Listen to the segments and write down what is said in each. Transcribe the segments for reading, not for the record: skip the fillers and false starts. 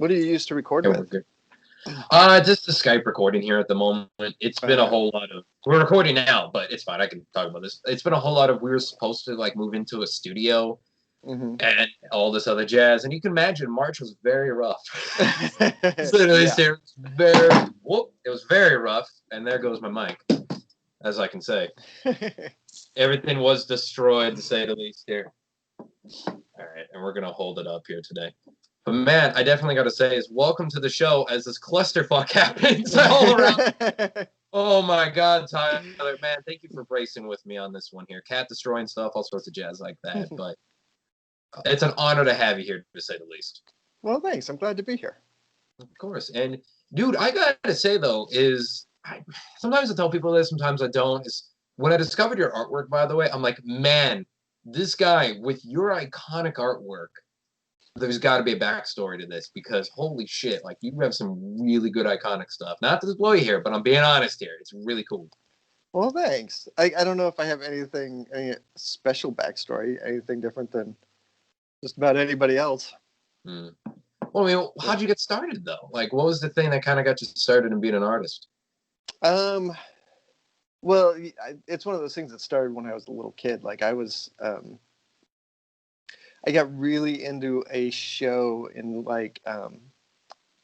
What do you use to record Yeah, with? we're good. Just the Skype recording here at the moment. It's been a Yeah. whole lot of. We're recording now, but it's fine. I can talk about this. It's been a whole lot of. We were supposed to like move into a studio Mm-hmm. and all this other jazz, and you can imagine March was very rough. Literally, Yeah. it was very rough, and there goes my mic, as I can say. Everything was destroyed, to say the least. Here. All right, and we're gonna hold it up here today. But man, I definitely got to say is welcome to the show as this clusterfuck happens all around. Oh my God, Tyler, man, thank you for bracing with me on this one here. Cat destroying stuff, all sorts of jazz like that. But it's an honor to have you here, to say the least. Well, thanks. I'm glad to be here. Of course. And dude, I gotta say though, sometimes I tell people this, sometimes I don't. Is when I discovered your artwork, by the way, I'm like, man, this guy with your iconic artwork, there's got to be a backstory to this because holy shit, like you have some really good iconic stuff. Not to blow you here, but I'm being honest here. It's really cool. Well, thanks. I don't know if I have any special backstory, anything different than just about anybody else. Mm. Well, I mean, how'd you get started though? Like, what was the thing that kind of got you started in being an artist? Well, it's one of those things that started when I was a little kid. Like I got really into a show in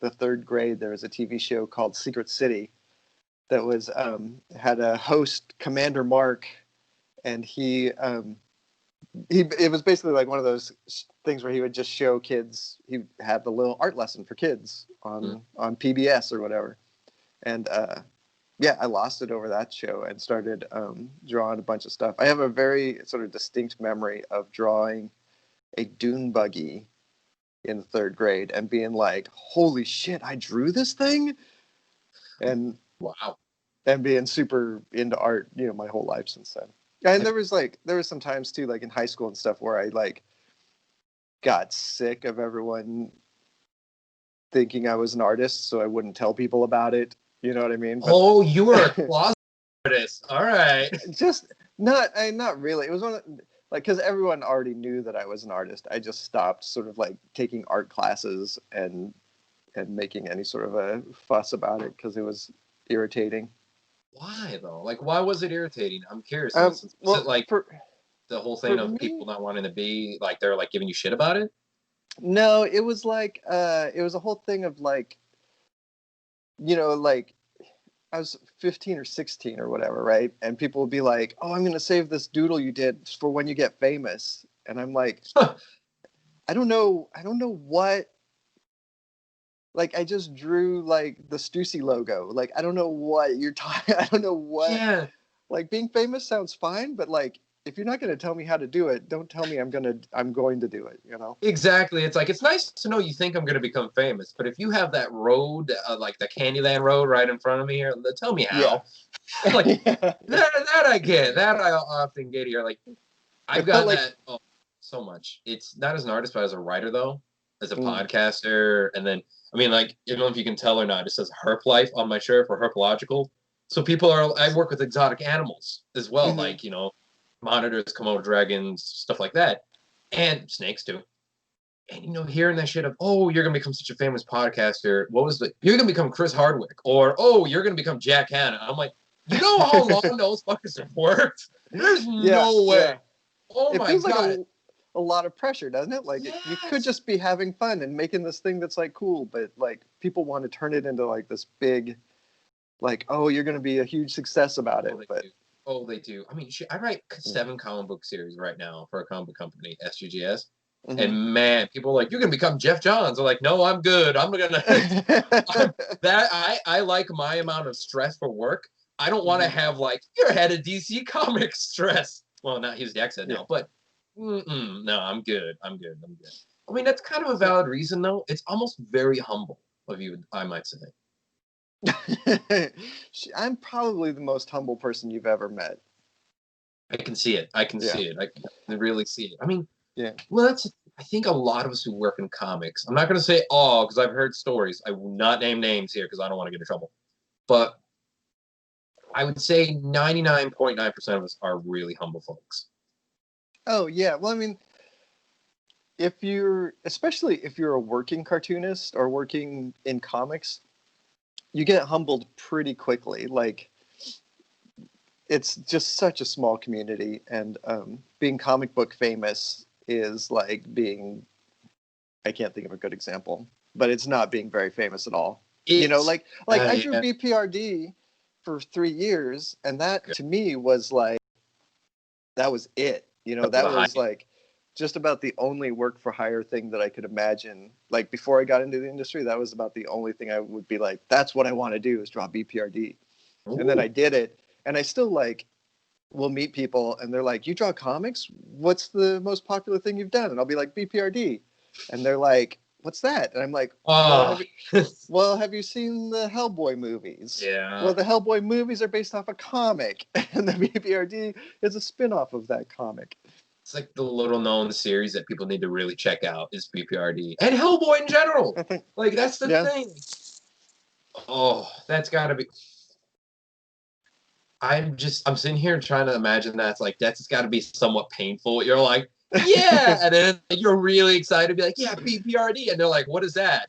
the third grade. There was a TV show called Secret City that was had a host, Commander Mark, and he it was basically like one of those things where he would just show kids. He had the little art lesson for kids on PBS or whatever, and yeah, I lost it over that show and started drawing a bunch of stuff. I have a very sort of distinct memory of drawing a dune buggy in third grade and being like, "Holy shit, I drew this thing!" And wow, and being super into art, my whole life since then. And there was some times too, like in high school and stuff, where I like got sick of everyone thinking I was an artist, so I wouldn't tell people about it. You know what I mean? But, you were a closet artist. All right. Just not really. It was one of, like, because everyone already knew that I was an artist. I just stopped sort of like taking art classes and making any sort of a fuss about it because it was irritating. Why though? Like, why was it irritating? I'm curious. Was it like the whole thing of people not wanting to be like they're like giving you shit about it? No, it was like it was a whole thing of like, like I was 15 or 16 or whatever, right? And people would be like, "Oh, I'm gonna save this doodle you did for when you get famous," and I'm like, I don't know what. Like, I just drew like the Stussy logo. Like, I don't know what you're talking. I don't know what. Yeah. Like, being famous sounds fine, but like, if you're not going to tell me how to do it, don't tell me I'm going to do it. Exactly. It's like it's nice to know you think I'm going to become famous, but if you have that road, like the Candyland road, right in front of me here, tell me how. Yeah. Like that I get. That I often get here. Like I've got like, that so much. It's not as an artist, but as a writer though, as a podcaster, and then I mean, like, I don't know if you can tell or not. It says Herp Life on my shirt for herpological. So I work with exotic animals as well, like, monitors, Komodo dragons, stuff like that. And snakes too. And, hearing that shit of, oh, you're going to become such a famous podcaster. You're going to become Chris Hardwick. Or, oh, you're going to become Jack Hanna. I'm like, you know how long those fuckers have worked? There's no way. Yeah. Oh my God. Like a lot of pressure, doesn't it? Like, you could just be having fun and making this thing that's like cool, but like people want to turn it into like this big, like, oh, you're going to be a huge success about it. They do. I mean, I write 7 comic book series right now for a comic book company, SGGS. And man, people are like, you're going to become Jeff Johns. I'm like, no, I'm good. I'm going to. I like my amount of stress for work. I don't want to have like, you're head of DC Comics stress. Well, not he's the X-head now, but no, I'm good. I'm good. I mean, that's kind of a valid reason, though. It's almost very humble of you, I might say. I'm probably the most humble person you've ever met. I can see it. I can see it. I can really see it. I mean, well, I think a lot of us who work in comics, I'm not going to say all because I've heard stories. I will not name names here because I don't want to get in trouble. But I would say 99.9% of us are really humble folks. Oh, yeah. Well, I mean, especially if you're a working cartoonist or working in comics, you get humbled pretty quickly. Like, it's just such a small community, and being comic book famous is like being, I can't think of a good example, but it's not being very famous at all. It's Like I drew yeah, BPRD for 3 years, and that to me was like, that was it. that was That a high. was like just about the only work for hire thing that I could imagine. Like, before I got into the industry, that was about the only thing I would be like, that's what I want to do, is draw BPRD. And then Ooh. I did it, and I still like will meet people and they're like, you draw comics? What's the most popular thing you've done? And I'll be like, BPRD. And they're like, what's that? And I'm like, Oh, have you seen the Hellboy movies? yeah. Well, the Hellboy movies are based off a comic, and the BPRD is a spin-off of that comic. It's like the little known series that people need to really check out is BPRD and Hellboy in general. I think, Like that's the yeah. thing. Oh, that's gotta be. I'm sitting here trying to imagine that's got to be somewhat painful. You're like, yeah, and then you're really excited to be like, yeah, BPRD, and they're like, what is that?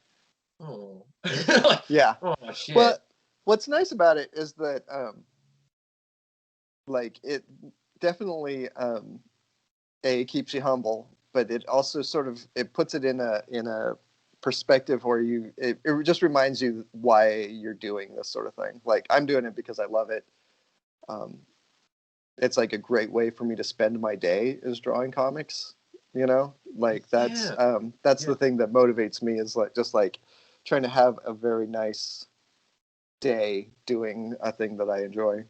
Oh, like, Yeah. oh shit. Well, what's nice about it is that, like, it definitely keeps you humble, but it also sort of, it puts it in a perspective where it just reminds you why you're doing this sort of thing. Like, I'm doing it because I love it. Um, it's like a great way for me to spend my day, is drawing comics. Like, Yeah, that's yeah. the thing that motivates me, is like, just like trying to have a very nice day doing a thing that I enjoy.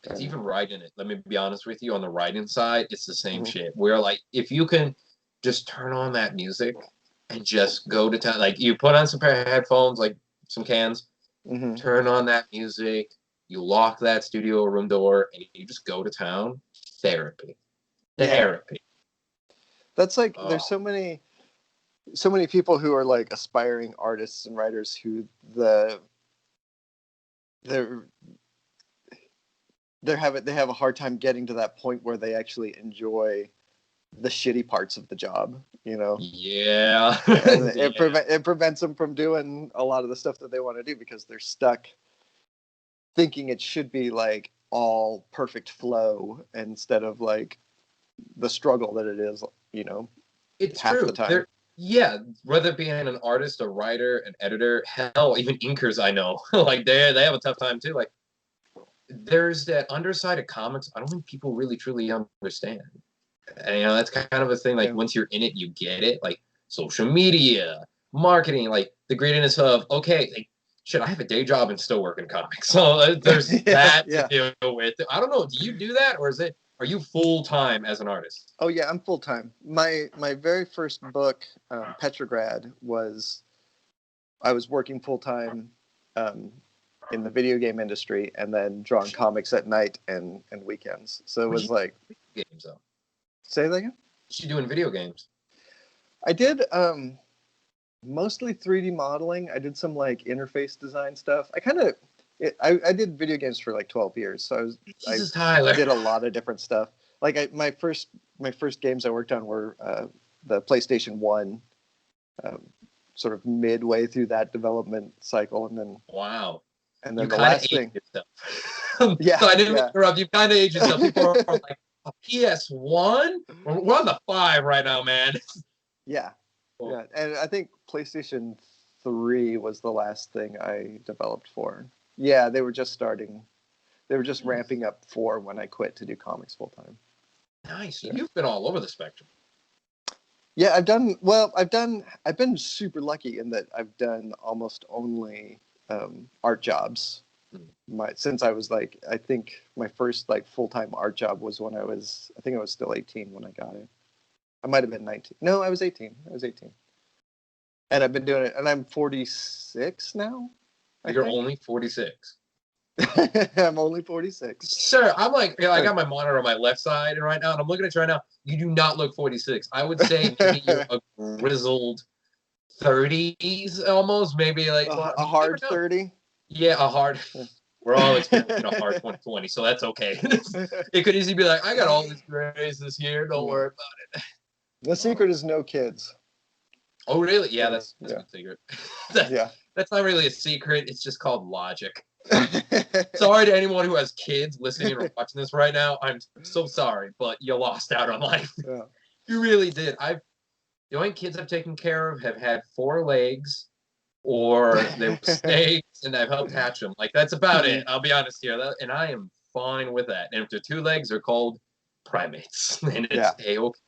Because And even writing it, let me be honest with you, on the writing side, it's the same mhm, shit. Where like if you can just turn on that music and just go to town, like you put on some pair of headphones, like some cans, mhm. turn on that music, you lock that studio room door, and you just go to town. Therapy, Yeah, therapy. that's like, there's Oh, so many people who are like aspiring artists and writers who they're they have a hard time getting to that point where they actually enjoy the shitty parts of the job, yeah, and yeah. it prevents them from doing a lot of the stuff that they want to do, because they're stuck thinking it should be like all perfect flow, instead of like the struggle that it is, It's half the true. time. Yeah, whether being an artist, a writer, an editor, hell, even inkers I know, like they have a tough time too. Like there's that underside of comics I don't think people really truly understand. And, that's kind of a thing. Like Yeah. once you're in it, you get it. Like social media, marketing, like the greatness of okay, like shit, I have a day job and still work in comics, so there's Yeah, that to yeah. deal with. I don't know. Do you do that, or are you full time as an artist? Oh yeah, I'm full time. My very first book, Petrograd, was, I was working full time, um, in the video game industry, and then drawing comics at night and weekends. So it What you was like, do games though? say that again. What you do in video games? I did mostly 3D modeling. I did some like interface design stuff. I did video games for like 12 years, so I Jesus, Tyler. did a lot of different stuff. Like, my first games I worked on were the PlayStation 1, um, sort of midway through that development cycle, and then Wow. and You then the kind of last age thing. yourself. Yeah, So I didn't mean yeah. to interrupt. You kind of age yourself. People are like, a PS1? We're on the 5 right now, man. Yeah, yeah. And I think PlayStation 3 was the last thing I developed for. Yeah, they were just starting. They were just ramping up 4 when I quit to do comics full time. Nice. Yeah. You've been all over the spectrum. Yeah, I've been super lucky in that I've done almost only art jobs. Hmm. Since I was like, I think my first like full time art job was when I think I was still 18 when I got it. I might have been 19. No, I was 18. I was 18. And I've been doing it, and I'm 46 now, I You're think. only 46. I'm only 46. Sir, I'm like, I got my monitor on my left side right now, and I'm looking at you right now. You do not look 46. I would say maybe you're a grizzled 30s almost. Maybe like, well, A you never hard know. 30. Yeah, a hard. We're all experiencing a hard 2020, so that's okay. It could easily be like, I got all these graces here. Don't worry about The it. secret is no kids. Oh, really? Yeah, Because, that's a yeah. good secret. Yeah. That's not really a secret. It's just called logic. Sorry to anyone who has kids listening or watching this right now. I'm so sorry, but you lost out on life. Yeah. You really did. The only kids I've taken care of have had 4 legs, or they were snakes, and I've helped hatch them. Like, that's about it. I'll be honest here, and I am fine with that. And if they're 2 legs, they're called primates, and it's Yeah. a-okay.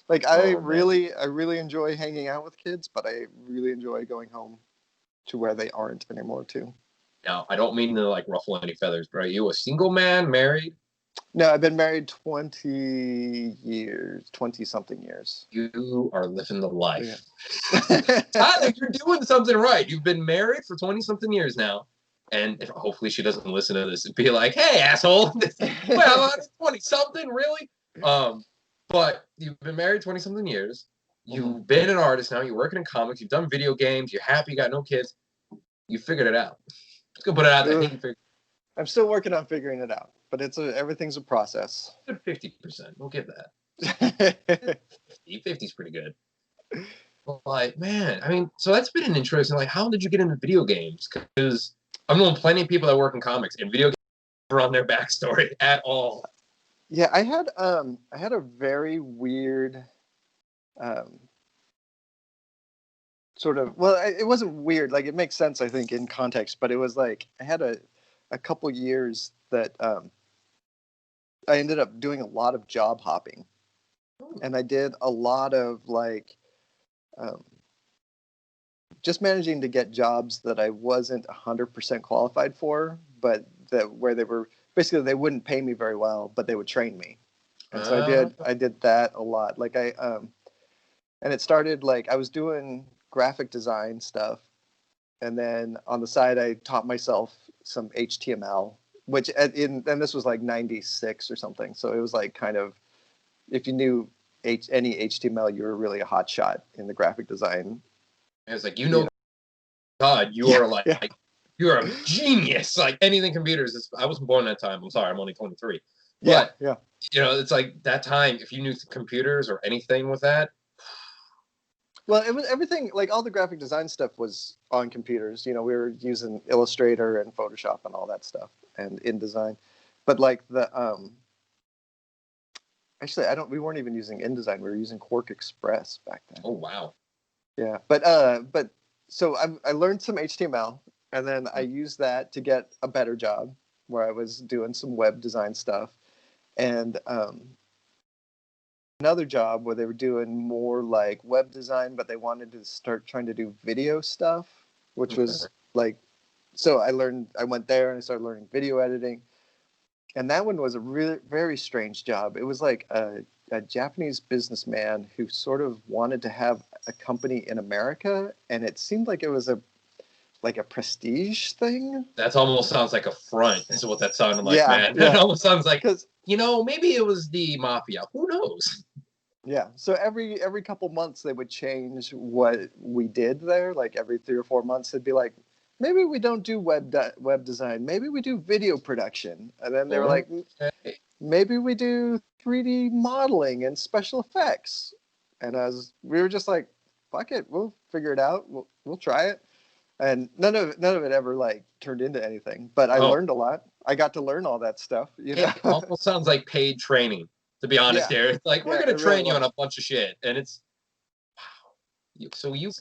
Like Oh man. I really enjoy hanging out with kids, but I really enjoy going home to where they aren't anymore too. Now, I don't mean to like ruffle any feathers, but are you a single man, married? No, I've been married 20 years, 20 something years. You are living the Yeah. life. Tyler, you're doing something right. You've been married for 20 something years now. And hopefully she doesn't listen to this and be like, hey, asshole. Well, 20 something, really? But you've been married 20 something years. You've been an artist now. You're working in comics. You've done video games. You're happy. You got no kids. You figured it out. Just gonna put it out there. I think you figured I'm still working on figuring it out, but everything's a process. it. 50%. We'll give that. 50 is pretty good. Like, man, I mean, so that's been an interesting. Like, how did you get into video games? Because I've known plenty of people that work in comics, and video games are on their backstory at all. Yeah, I had a very weird um, sort of, well, it wasn't weird, like it makes sense I think in context, but it was like I had a couple years that I ended up doing a lot of job hopping, and I did a lot of like um, just managing to get jobs that I wasn't 100% qualified for, but that where they were basically they wouldn't pay me very well, but they would train me. And so I did that a lot. Like and it started like I was doing graphic design stuff, and then on the side I taught myself some HTML, which and this was like 96 or something. So it was like kind of if you knew any HTML, you were really a hot shot in the graphic design. And it's like, God, you are like, yeah. you're a genius. Like anything computers. I wasn't born that time. I'm sorry, I'm only 23. Yeah, But yeah. it's like that time. If you knew computers or anything with that, Well, it was everything. Like all the graphic design stuff was on computers. We were using Illustrator and Photoshop and all that stuff, and InDesign. But like actually, I don't. We weren't even using InDesign. We were using Quark Express back then. oh wow. Yeah, but so I learned some HTML, and then I used that to get a better job where I was doing some web design stuff, and another job where they were doing more like web design, but they wanted to start trying to do video stuff, which was like, so I went there and I started learning video editing. And that one was a really very strange job. It was like a Japanese businessman who sort of wanted to have a company in America, and it seemed like it was like a prestige thing. That almost sounds like a front. Is what that sounded like, Yeah, man. That yeah. almost sounds like Because maybe it was the mafia. Who knows? yeah, so every couple months they would change what we did there. Like every 3 or 4 months, they'd be like, maybe we don't do web design. Maybe we do video production. And then they were like, Okay. maybe we do 3D modeling and special effects. And we were just like, fuck it, we'll figure it out. We'll try it. And none of it ever like turned into anything. But I Oh, learned a lot. I got to learn all that stuff. it almost sounds like paid training. To be honest, Yeah, here, it's like we're yeah, gonna it really train you on was. a bunch of shit, and it's so you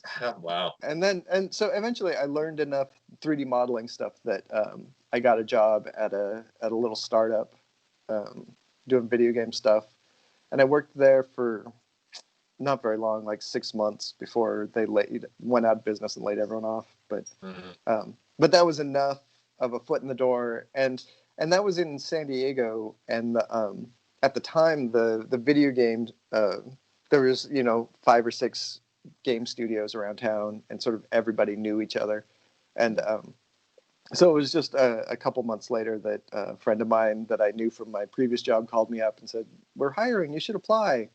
wow. And so eventually I learned enough 3D modeling stuff that I got a job at a little startup um, doing video game stuff, and I worked there for not very long, like 6 months before they went out of business and laid everyone off. But that was enough of a foot in the door, and that was in San Diego, and at the time the video game there was 5 or 6 game studios around town, and sort of everybody knew each other, and so it was just a couple months later that a friend of mine that I knew from my previous job called me up and said, "We're hiring. You should apply."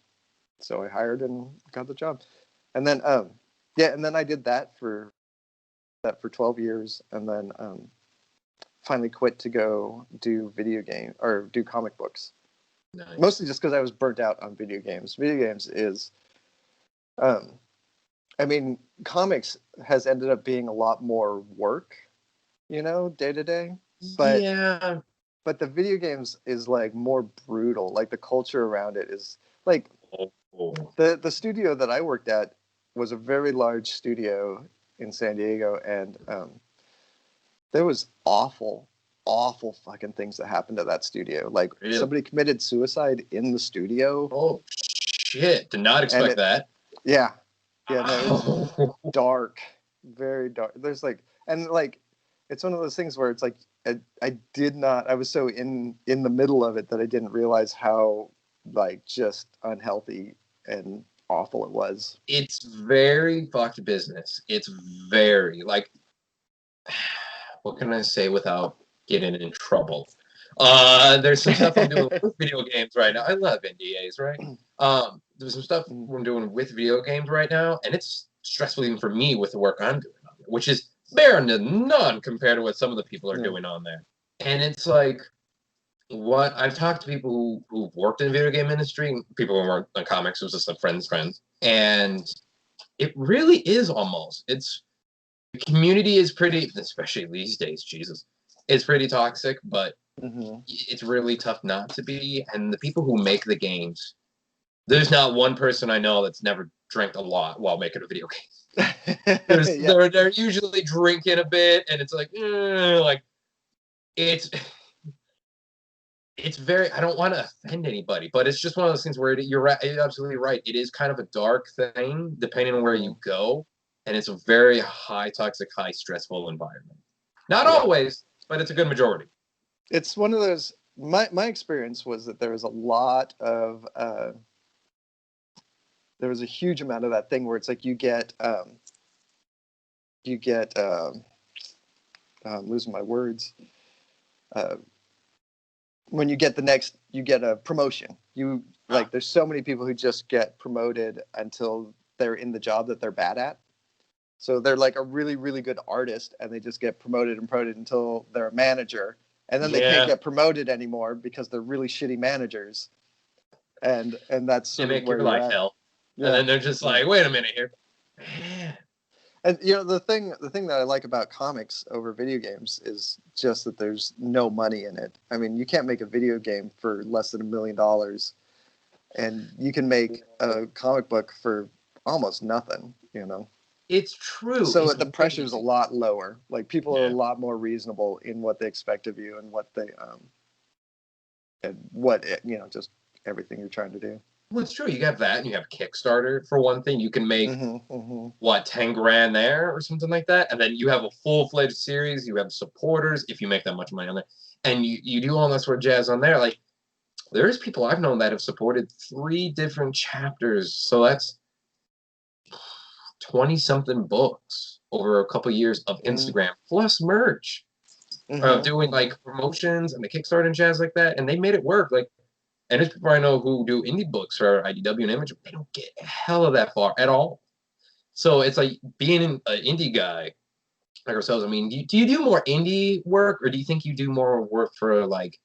So I hired and got the job, and then and then I did that for 12 years, and then finally quit to go do video game or do comic books. Nice. Mostly just because I was burnt out on video games. Video games is I mean, comics has ended up being a lot more work, day to day. But Yeah. but the video games is like more brutal. Like the culture around it is like Oh. the studio that I worked at was a very large studio in San Diego, and there was awful fucking things that happened at that studio. Like Really? somebody committed suicide in the studio, Oh shit! Did not and expect that. yeah, yeah, no, it was Oh. dark, very dark. There's like, and like, it's one of those things where it's like I did not. I was so in the middle of it that I didn't realize how like just unhealthy and awful it was. It's very fucked business. It's very like, what can I say without getting in trouble? There's some stuff I'm doing with video games right now. I love NDAs, right? There's some stuff I'm doing with video games right now, and it's stressful even for me with the work I'm doing on it, which is bare to none compared to what some of the people are doing on there. And it's like, what I've talked to people who've worked in the video game industry, people who weren't on comics, it was just like friends, and it really is almost. It's the community is pretty, especially these days, Jesus, it's pretty toxic, but it's really tough not to be. And the people who make the games, there's not one person I know that's never drank a lot while making a video game. They're usually drinking a bit, and it's like it's very, I don't want to offend anybody, but it's just one of those things where you're right, you're absolutely right. It is kind of a dark thing depending on where you go, and it's a very high toxic, high stressful environment. Not always, but it's a good majority. It's one of those. My experience was that there was a lot of there was a huge amount of that thing where it's like you get I'm losing my words. When you get you get a promotion. You like there's so many people who just get promoted until they're in the job that they're bad at. So they're like a really, really good artist, and they just get promoted and promoted until they're a manager, and then they can't get promoted anymore because they're really shitty managers, and that's sort of where your life hell. Yeah. And then they're just like, wait a minute here. And the thing that I like about comics over video games is just that there's no money in it. I mean, you can't make a video game for less than $1 million, and you can make a comic book for almost nothing. It's true. So the pressure's a lot lower. Like people are a lot more reasonable in what they expect of you and what they and what just everything you're trying to do. Well, it's true. You have that, and you have Kickstarter for one thing. You can make what, 10 grand there or something like that, and then you have a full-fledged series. You have supporters if you make that much money on there, and you do all that sort of jazz on there. Like there's people I've known that have supported 3 different chapters, so that's 20-something books over a couple of years of Instagram plus merch, doing like promotions and the Kickstarter and jazz like that, and they made it work. Like. And there's people I know who do indie books for IDW and Image. They don't get a hell of that far at all. So it's like being an indie guy like ourselves. I mean, do you do more indie work, or do you think you do more work for like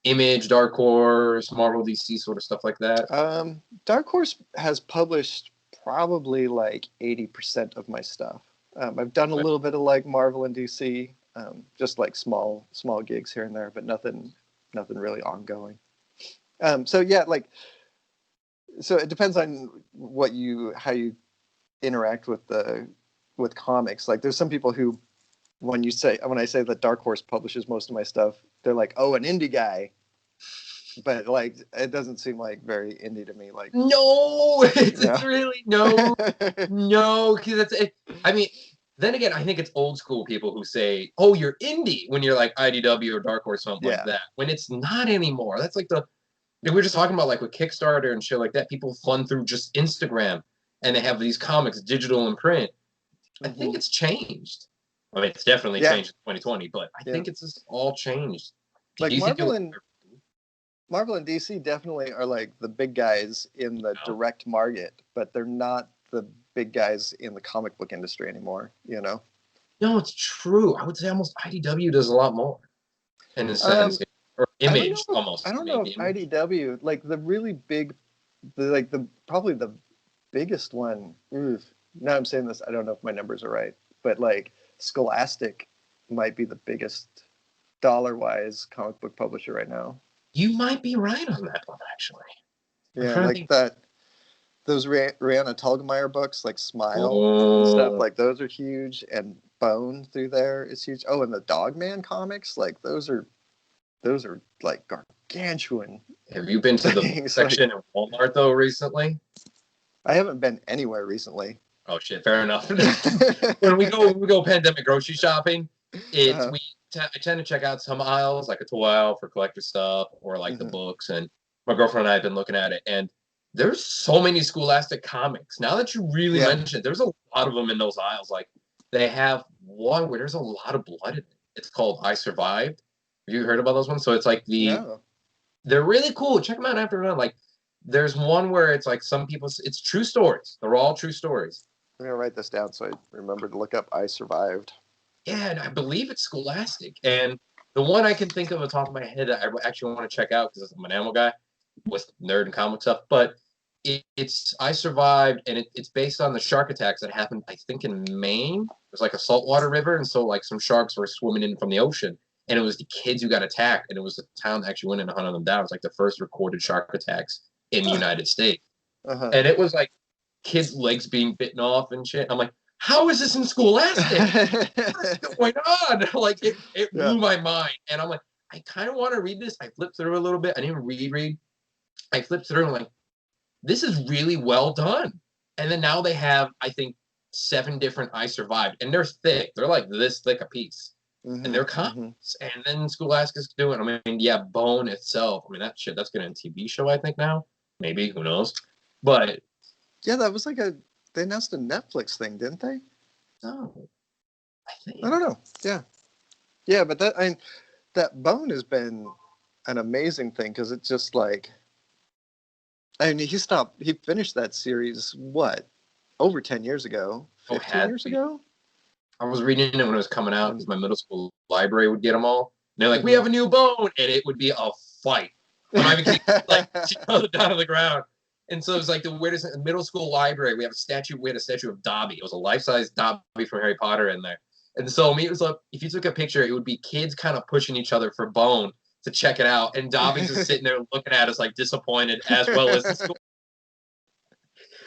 Image, Dark Horse, Marvel, DC sort of stuff like that? Dark Horse has published probably like 80% of my stuff. I've done a little bit of like Marvel and DC, just like small gigs here and there, but nothing really ongoing. So it depends on how you interact with comics. Like there's some people who, when I say that Dark Horse publishes most of my stuff, they're like, oh, an indie guy. But like, it doesn't seem like very indie to me. Like, no, it's really no, because that's it. I mean, then again, I think it's old school people who say, oh, you're indie when you're like IDW or Dark Horse, something like that. When it's not anymore. That's like we were just talking about like with Kickstarter and shit like that, people fund through just Instagram and they have these comics, digital and print. I think it's changed. I mean, it's definitely changed in 2020, but I think it's just all changed. Like Marvel and DC definitely are like the big guys in the direct market, but they're not the big guys in the comic book industry anymore, No, it's true. I would say almost IDW does a lot more in a sense. Or Image, almost. I don't know if IDW, like the really big, probably the biggest one. now I'm saying this, I don't know if my numbers are right, but like Scholastic might be the biggest dollar-wise comic book publisher right now. You might be right on that one, actually. Yeah, like that. Those Rihanna Telgemeier books, like Smile and stuff, like those are huge, and Bone through there is huge. Oh, and the Dogman comics, like those are like gargantuan. Have you been to the section in Walmart though recently? I haven't been anywhere recently. Oh shit, fair enough. when we go pandemic grocery shopping, I tend to check out some aisles, like a toy aisle for collector stuff, or like the books. And my girlfriend and I have been looking at it, and there's so many Scholastic comics. Now that you really mention it, there's a lot of them in those aisles. Like they have one where there's a lot of blood in it. It's called I Survived. Have you heard about those ones? So it's like they're really cool. Check them out after run. Like there's one where it's like it's true stories. They're all true stories. I'm gonna write this down so I remember to look up I Survived. Yeah, and I believe it's Scholastic. And the one I can think of on the top of my head that I actually want to check out because I'm an animal guy with nerd and comic stuff, but it's I Survived, and it's based on the shark attacks that happened, I think, in Maine. There's like a saltwater river, and so like some sharks were swimming in from the ocean, and it was the kids who got attacked, and it was the town that actually went in and hunted them down. It was like the first recorded shark attacks in the United States. And it was like kids' legs being bitten off and shit. I'm like, how is this in Scholastic? What is going on? Like it blew my mind. And I'm like, I kind of want to read this. I flipped through a little bit. I didn't reread. I flipped through and I'm like, this is really well done. And then now they have, I think, 7 different I Survived. And they're thick. They're like this thick a piece. And they're comics. And then Scholastic's doing, I mean, yeah, Bone itself. I mean, that's getting a TV show, I think, now. Maybe, who knows? But yeah, that was like they announced a Netflix thing, didn't they? No. I don't know. Yeah, but that Bone has been an amazing thing because it's just like, I mean, he finished that series, what, over 10 years ago? 15 years ago? I was reading it when it was coming out because my middle school library would get them all. And they're like, we have a new Bone! And it would be a fight. I'm not even kidding, like, down on the ground. And so it was like the weirdest middle school library. We had a statue of Dobby. It was a life-size Dobby from Harry Potter in there. And so it was like, if you took a picture, it would be kids kind of pushing each other for Bone to check it out. And Dobby's just sitting there looking at us like disappointed, as well as the school.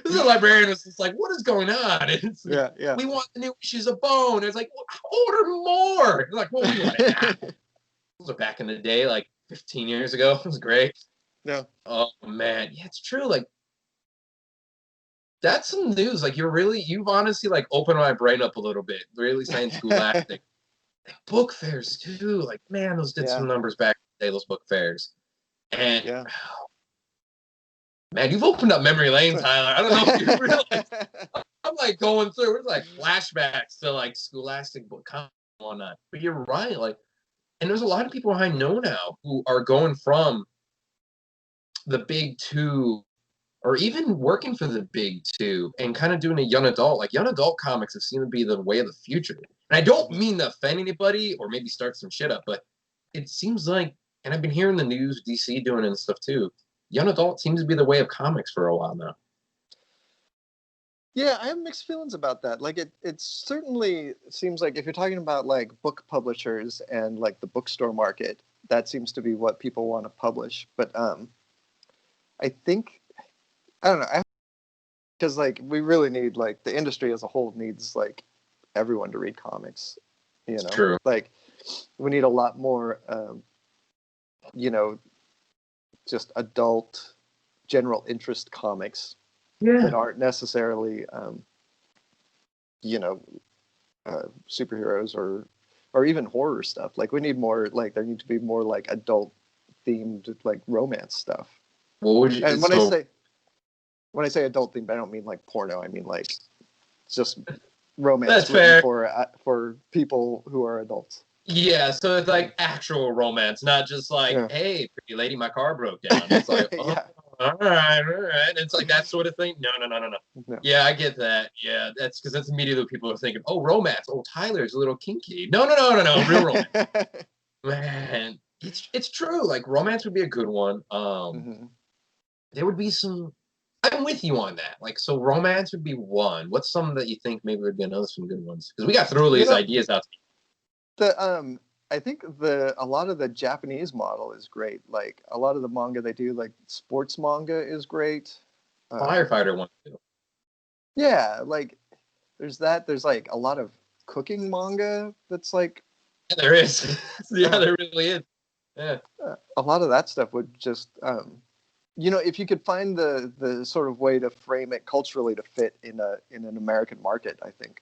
This is a librarian was just like, what is going on? It's we want the new issues of Bone. It's like, order more. It's like, what do you want to have? Those are back in the day, like 15 years ago. It was great. Yeah. Oh man, yeah, it's true. Like, that's some news. Like, you've honestly like opened my brain up a little bit. Really saying Scholastic. Like, book fairs too. Like, man, those did some numbers back in the day. Those book fairs. And man, you've opened up memory lane, Tyler. I don't know if you realize. I'm like going through. It's like flashbacks to like Scholastic book and whatnot. But you're right. Like, and there's a lot of people I know now who are going from the big 2, or even working for the big 2, and kind of doing a young adult. Like, young adult comics have seemed to be the way of the future. And I don't mean to offend anybody or maybe start some shit up, but it seems like, and I've been hearing the news, DC doing it and stuff too. Young adult seems to be the way of comics for a while now. Yeah, I have mixed feelings about that. Like, it certainly seems like if you're talking about like book publishers and like the bookstore market, that seems to be what people want to publish. But I think, I don't know, because like we really need, like, the industry as a whole needs like everyone to read comics. You know, True. Like, we need a lot more, just adult, general interest comics that aren't necessarily, superheroes or even horror stuff. Like, we need more, like, there need to be more like adult themed like romance stuff. What would you? And when I say adult themed, I don't mean like porno. I mean like just romance for people wụ are adults. Yeah, so it's like actual romance, not just like, hey, pretty lady, my car broke down. It's like, all right. It's like that sort of thing. No. Yeah, I get that. Yeah, that's because that's immediately people are thinking, oh, romance. Oh, Tyler's a little kinky. No. Real romance. Man, it's true. Like, romance would be a good one. There would be some. I'm with you on that. Like, so romance would be one. What's some that you think maybe would be another some good ones? Because we got through You these know, ideas out. I think a lot of the Japanese model is great. Like a lot of the manga they do, like sports manga is great. Firefighter one too. Yeah, like there's that. There's like a lot of cooking manga that's like Yeah, there is. Yeah, uh, there really is. Yeah. a lot of that stuff would just if you could find the sort of way to frame it culturally to fit in an American market, I think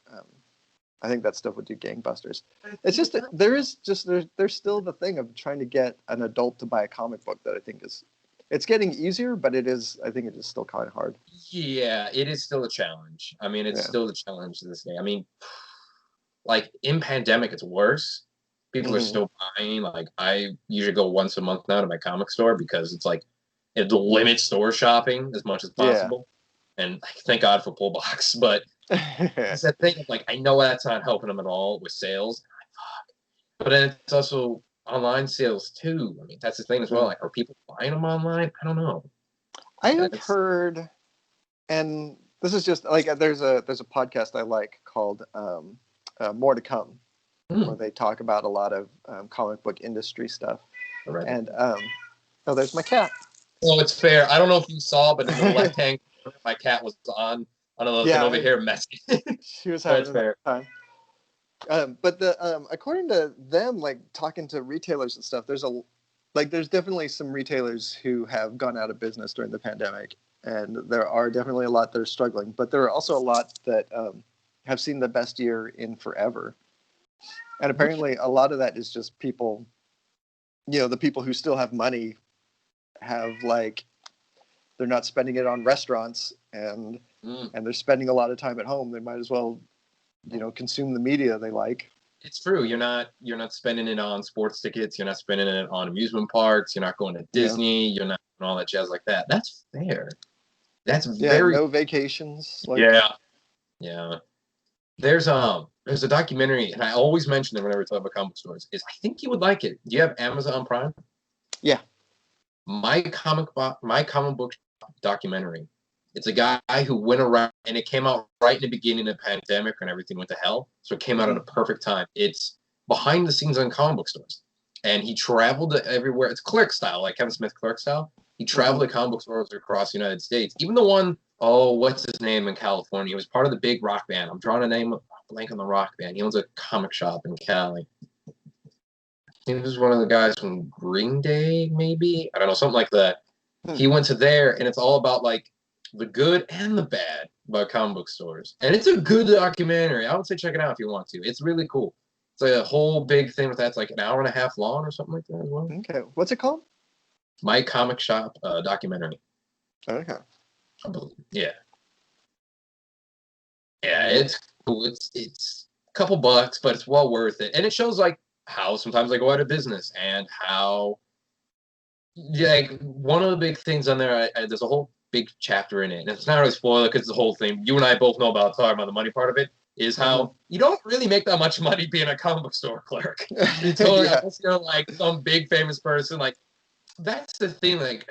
that stuff would do gangbusters. It's just that there's still the thing of trying to get an adult to buy a comic book that I think it's getting easier, but I think it is still kind of hard. Yeah, it is still a challenge. I mean, it's Yeah. still a challenge to this day. I mean, like in pandemic, it's worse. People are Hmm. still buying. Like I usually go once a month now to my comic store because it's like it limits store shopping as much as Yeah. possible. And like, thank God for pull box. But it's that thing of like I know that's not helping them at all with sales. But then it's also online sales too. I mean, that's the thing as well. Mm. Like, are people buying them online? I don't know. I have That's heard, and this is just like there's a podcast I like called More to Come, where they talk about a lot of comic book industry stuff. all right. And oh, there's my cat. So it's fair. I don't know if you saw, but in the left hand corner, my cat was on a little thing over Yeah, here messing. she was having That's a nice fair. time. But according to them, like talking to retailers and stuff, there's definitely some retailers who have gone out of business during the pandemic, and there are definitely a lot that are struggling. But there are also a lot that have seen the best year in forever, and apparently a lot of that is just people, the people who still have money have like they're not spending it on restaurants and they're spending a lot of time at home. They might as well, consume the media they like. It's true. You're not spending it on sports tickets. You're not spending it on amusement parks. You're not going to Yeah. Disney. You're not doing all that jazz like that. That's fair. That's Yeah, very no vacations. Like, yeah. Yeah. There's a documentary, and I always mention it whenever we talk about comic stores. Is I think you would like it. Do you have Amazon Prime? yeah. My comic book documentary. It's a guy who went around, and it came out right in the beginning of the pandemic when everything went to hell. So it came out at a perfect time. It's behind the scenes on comic book stores, and he traveled to everywhere. It's Clerk style, like Kevin Smith Clerk style. He traveled to comic book stores across the United States. Even the one, oh, what's his name in California? He was part of the big rock band. I'm drawing a name blank on the rock band. He owns a comic shop in Cali. He was one of the guys from Green Day, maybe. I don't know, something like that. He went to there, and it's all about like the good and the bad about comic book stores. And it's a good documentary. I would say check it out if you want to. It's really cool. It's like a whole big thing with that. It's like an hour and a half long or something like that as well. Okay. What's it called? My Comic Shop documentary. Okay. Yeah. Yeah, it's cool. It's a couple bucks, but it's well worth it. And it shows like how sometimes they go out of business and how like one of the big things on there, there's a whole big chapter in it, and it's not really spoiler because the whole thing you and I both know about talking about the money part of it is how you don't really make that much money being a comic book store clerk. Until Yeah. unless you're like some big famous person. Like that's the thing. Like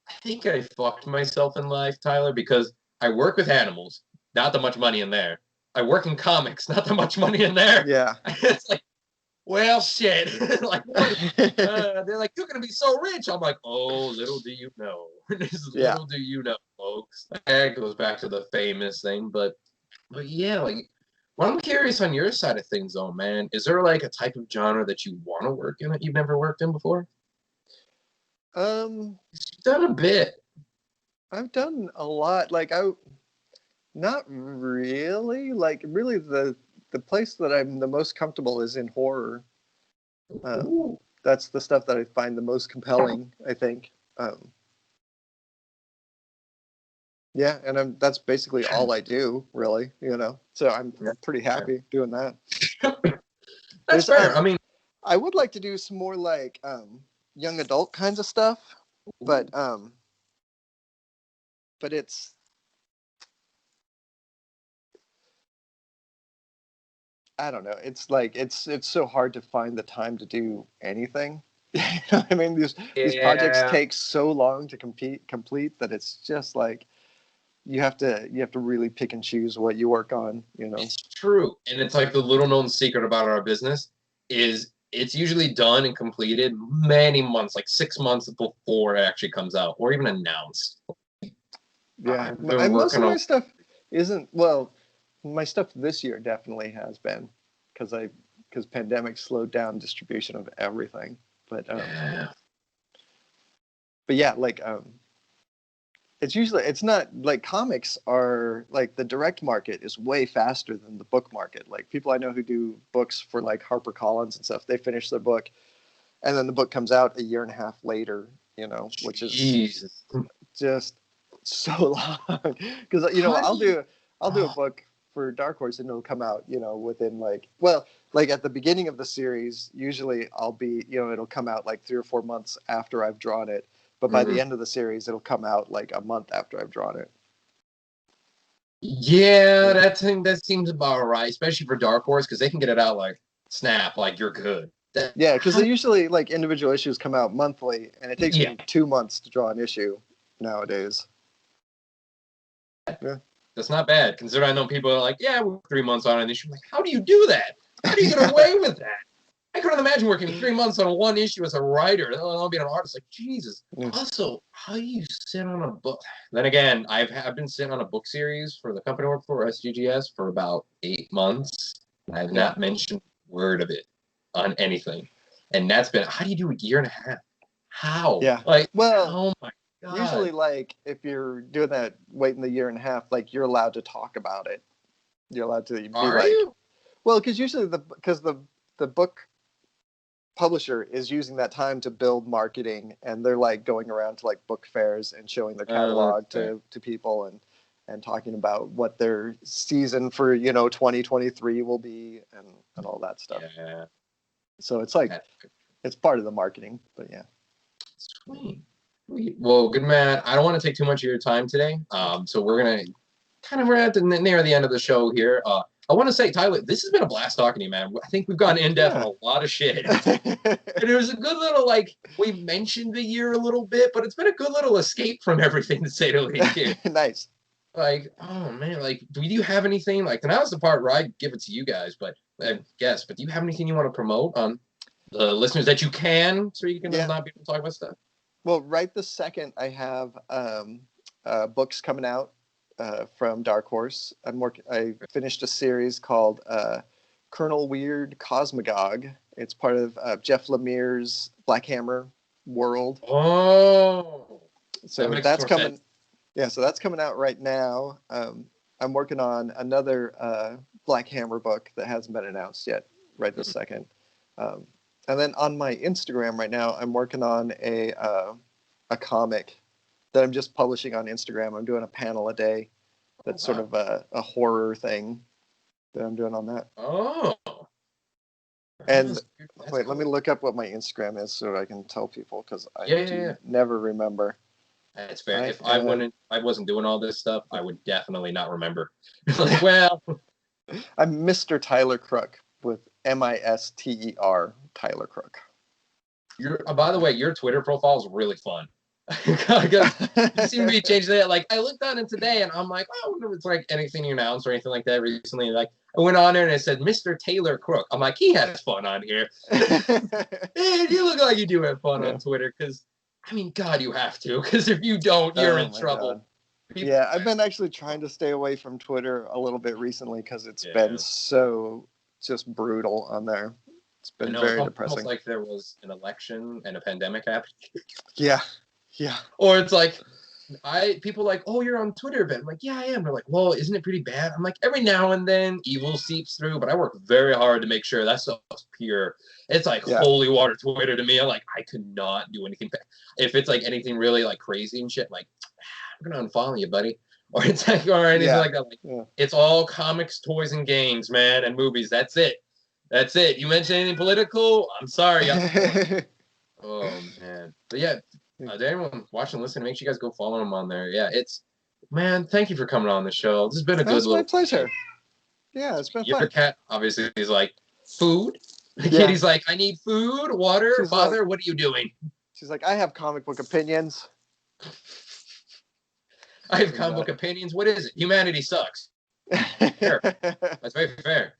I think I fucked myself in life, Tyler, because I work with animals, not that much money in there. I work in comics, not that much money in there. Yeah. It's like, well, shit. Like, they're like, you're gonna be so rich. I'm like, oh, little do you know. Yeah. Little do you know, folks. That goes back to the famous thing, but yeah, like, well, I'm curious on your side of things, though, man. Is there like a type of genre that you want to work in that you've never worked in before? Um, You've done a bit. I've done a lot. Like not really. Like really, the place that I'm the most comfortable is in horror. That's the stuff that I find the most compelling, I think. Yeah, and that's basically all I do, really. So I'm Yeah, pretty happy doing that. that's There's fair. I mean, I would like to do some more like young adult kinds of stuff, but it's I don't know. It's like it's so hard to find the time to do anything. I mean, these projects yeah. take so long to complete that it's just like you have to really pick and choose what you work on, you know. It's true. And it's like the little known secret about our business is it's usually done and completed many months, like 6 months before it actually comes out or even announced. Yeah, I've been most working of my on. stuff isn't, well, my stuff this year definitely has been, because pandemic slowed down distribution of everything. But Yeah. but yeah, like it's not like comics are like the direct market is way faster than the book market. Like people I know who do books for like HarperCollins and stuff, they finish their book and then the book comes out a year and a half later, you know, which is Jesus. just so long. Because you know How do you, I'll do a oh, book for Dark Horse and it'll come out, you know, within like, well, like at the beginning of the series, usually I'll be, you know, it'll come out like 3 or 4 months after I've drawn it. But by the mhm. end of the series, it'll come out like a month after I've drawn it. Yeah, Yeah, that seems about right, especially for Dark Horse, because they can get it out like snap, like you're good. yeah, because How they usually like individual issues come out monthly, and it takes yeah, me 2 months to draw an issue nowadays. Yeah. that's not bad. Considering I know people are like, yeah, we're 3 months on an issue. I'm like, how do you do that? How do you get Yeah. away with that? I couldn't imagine working 3 months on one issue as a writer. I'll be an artist. Like, Jesus. Yeah. Also, how do you sit on a book? Then again, I've been sitting on a book series for the company I work for, SGGS, for about 8 months. I have Yeah. not mentioned a word of it on anything. And that's been, how do you do a year and a half? How? Yeah. Like, Well, oh my usually God. like if you're doing that waiting the year and a half, like you're allowed to talk about it. You're allowed to be Are like, you? well, because usually the book publisher is using that time to build marketing, and they're like going around to like book fairs and showing their That's catalog fair. to people and talking about what their season for, you know, 2023 will be and all that stuff. Yeah. So it's like That's it's part of the marketing, but yeah. sweet. Sweet. Well, good man. I don't want to take too much of your time today. So we're at the near the end of the show here. I want to say, Tyler, this has been a blast talking to you, man. I think we've gone in depth on Yeah. a lot of shit. And it was a good little like we mentioned the year a little bit, but it's been a good little escape from everything to say the least here. Nice. Like, oh man, like, do you have anything? Like, and that was the part where I give it to you guys, but I guess, but do you have anything you want to promote on the listeners that you can, so you can Yeah. not be able to talk about stuff? Well, right this second, I have books coming out from Dark Horse. I finished a series called Colonel Weird Cosmagog. It's part of Jeff Lemire's Black Hammer world. Oh, that So makes that's more coming. sense. Yeah, so that's coming out right now. I'm working on another Black Hammer book that hasn't been announced yet, right this second. Um, and then on my Instagram right now, I'm working on a comic that I'm just publishing on Instagram. I'm doing a panel a day. Oh, That's sort wow. of a horror thing that I'm doing on that. Oh, And that's wait, let me cool. look up what my Instagram is so I can tell people because I Yeah, yeah, do yeah. never remember. That's fair. I If am I wasn't doing all this stuff, I would definitely not remember. Like, well, I'm Mr. Tyler Crook with Mister Tyler Crook. by the way, your Twitter profile is really fun. Because you seem to be changing that. Like, I looked on it today and I'm like, oh, I wonder if it's like anything you announced or anything like that recently. Like, I went on there and it said Mr. Taylor Crook. I'm like, he has fun on here. Man, you look like you do have fun Yeah. on Twitter because, I mean, God, you have to. Because if you don't, you're Oh in my trouble. god. People, Yeah, I've been actually trying to stay away from Twitter a little bit recently because it's been yeah. so just brutal on there. It's I been know it's very almost depressing. like there was an election and a pandemic happened. Yeah. Yeah. Or it's like, people like, oh, you're on Twitter, but I'm like, yeah, I am. They're like, well, isn't it pretty bad? I'm like, every now and then evil seeps through, but I work very hard to make sure that stuff's pure. It's like Yeah. holy water Twitter to me. I'm like, I could not do anything. If it's like anything really like crazy and shit, like, I'm gonna unfollow you, buddy. Or it's like, or anything Yeah. like that. Like, Yeah. it's all comics, toys, and games, man, and movies. That's it. That's it. You mention anything political? I'm sorry. Oh man, but yeah, to anyone watching, listening, make sure you guys go follow him on there. Yeah, it's man. Thank you for coming on the show. This has been a good That's my little. pleasure. Yeah, it's been Your fun. cat obviously is like food. The Yeah. kitty's like, I need food, water. She's like Father, what are you doing? I have comic book opinions. I have comic book opinions. What is it? Humanity sucks. Fair. That's very fair.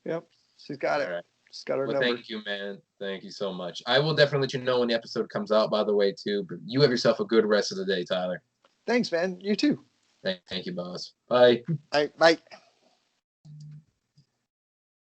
Yep. She's got it. Right. She's got her number. Thank you, man. Thank you so much. I will definitely let you know when the episode comes out, by the way, too. But you have yourself a good rest of the day, Tyler. Thanks, man. You too. Thank you, boss. Bye. Bye. Bye.